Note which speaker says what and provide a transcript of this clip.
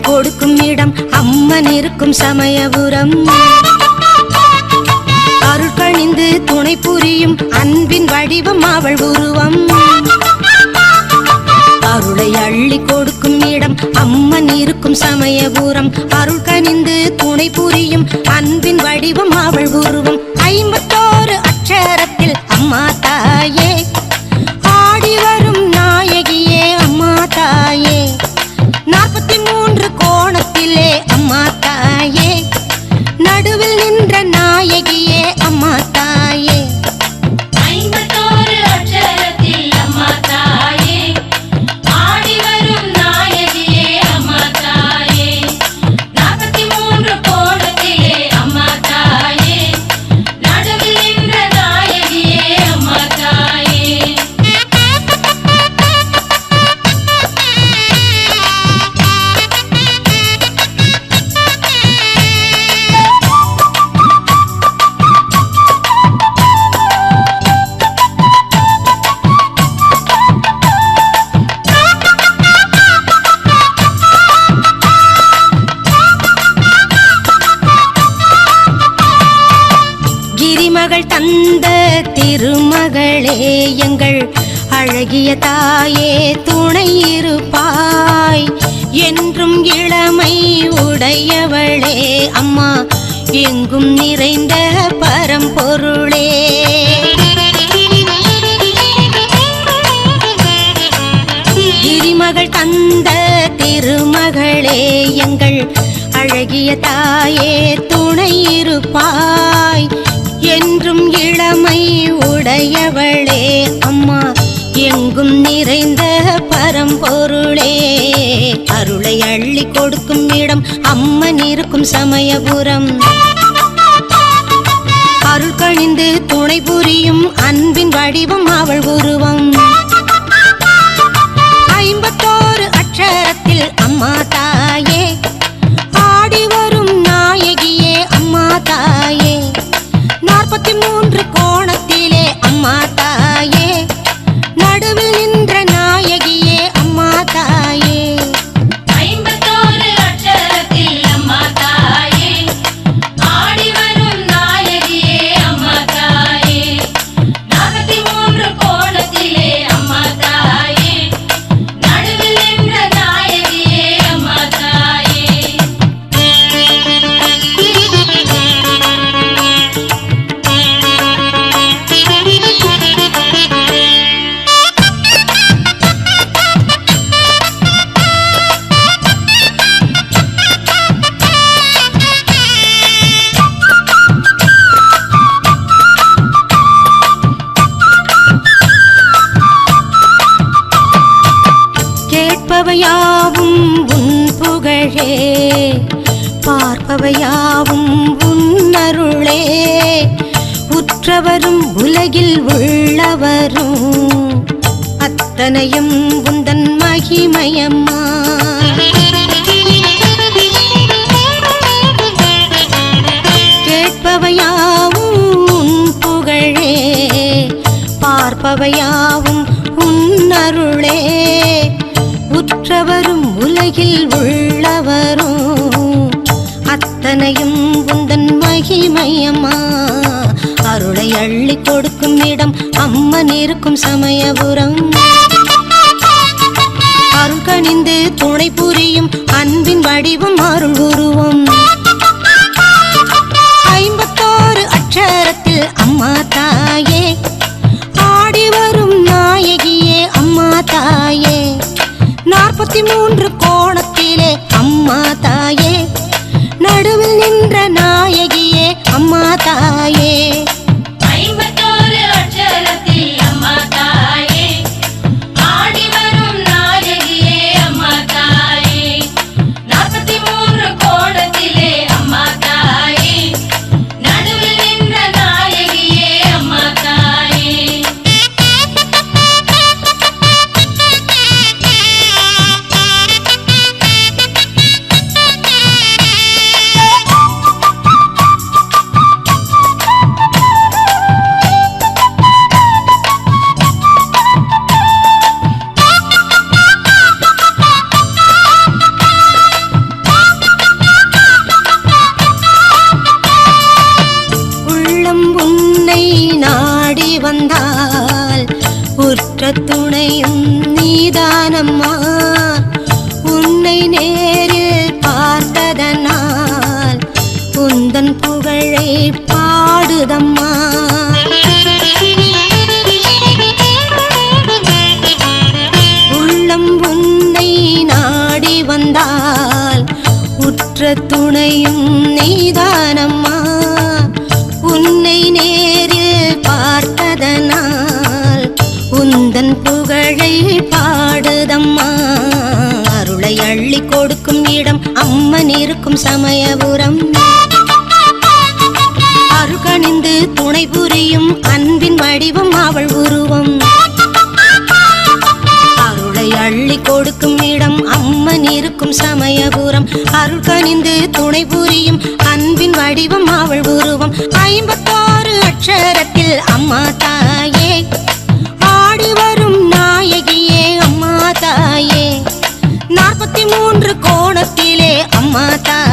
Speaker 1: கொடுக்கும் இடம் அம்மன் இருக்கும் சமயபுரம். அருள் கணிந்து துணை புரியும் அன்பின் வடிவம் அவள் உருவம். அருளை அள்ளி கொடுக்கும் இடம் அம்மன் இருக்கும் சமயபுரம். அருள் கணிந்து துணை புரியும் அன்பின் வடிவம் அவள் உருவம். 51 அட்சரத்தில் அம்மா தாயே ஆடி வரும் நாயகியே அம்மா தாயே. 43 கோணத்திலே அம்மா தாயே நடுவில் நின்ற நாயகியே அம்மா தாயே.
Speaker 2: 51 அட்சரத்தில் அம்மா தாயே ஆடி வரும் நாயகியே அம்மா தாயே. 43 கோணத்திலே அம்மா தாயே நடுவில் நின்ற நாயகியே அம்மா தாயே.
Speaker 1: கிரிமகள் தந்த திருமகளே எங்கள் அழகிய தாயே துணை இருப்பாய். என்றும் இளமை உடையவளே அம்மா எங்கும் நிறைந்த பரம்பொருளே. கிரிமகள் தந்த திருமகளே எங்கள் அழகிய தாயே துணை இருப்பாய். என்றும் இளமை உடையவளே அம்மா எங்கும் நிறைந்த பரம்பொருளே. அருளை அள்ளி கொடுக்கும் இடம் அம்மன் இருக்கும் சமயபுரம். அருள் கணிந்து துணை புரியும் அன்பின் வடிவம் அவள் உருவம். 51 அட்சரத்தில் அம்மா தாயே ஆடி வரும் நாயகியே அம்மா தாயே. 43 கோணத்திலே அம்மா தாயே நடுவில் நின்ற நாயகியே அம்மா தாயே.
Speaker 2: 51 அட்சரத்தில் அம்மா தாயே ஆடி வரும் நாயகியே அம்மா தாயே. 43 கோணத்திலே அம்மா தாயே நடுவில் நின்ற நாயகியே அம்மா தாயே.
Speaker 1: கேட்பவையாவும் உன் புகழே பார்ப்பவையாவும் உன் அருளே. உற்றவரும் உலகில் உள்ளவரும் அத்தனையும் உந்தன் மகிமையம்மா. கேட்பவையாவும் உன் புகழே பார்ப்பவையாவும் உன் அருளே. உற்றவரும் உலகில் உள்ளவரும் அத்தனையும் உந்தன் மகிமையம்மா. அருளை அள்ளி கொடுக்கும் இடம் அம்மன் இருக்கும் சமயபுரம். அருள் கணிந்து துணை புரியும் அன்பின் வடிவம் அருள் உருவம். 51 அட்சரத்தில் அம்மா தாயே ஆடி வரும் நாயகியே அம்மா தாயே. 43 கோணத்திலே அம்மா தாயே நடுவில் நின்ற நாயகியே அம்மா தாயே.
Speaker 2: 51 அட்சரத்தில் அம்மா தாயே ஆடி வரும் நாயகியே அம்மா தாயே. 43 கோணத்திலே அம்மா தாயே நடுவில் நின்ற நாயகியே அம்மா தாயே.
Speaker 1: துணையும் நீதானம்மா உன்னை நேரில் பார்த்ததனால் உந்தன் புகழை பாடுதம்மா உள்ளம் உன்னை நாடி வந்தால் உற்ற துணையும் நீதானம்மா உன்னை நேரில் பார்த்ததனால் உந்தன் புகழை பாடுதம்மா அருளை அள்ளி கொடுக்கும் இடம் அம்மன் இருக்கும் சமயபுரம் அருகணிந்து துணை புரியும் அன்பின் வடிவம் அவள் உருவம் அருளை அள்ளி கொடுக்கும் இடம் அம்மன் இருக்கும் சமயபுரம் அருகணிந்து துணை புரியும் அன்பின் வடிவம் அவள் உருவம் 56 அட்சரத்தில் அம்மா தாயே ஆடி வரும் நாயகியே அம்மா தாயே 43 கோணத்திலே அம்மா தாயே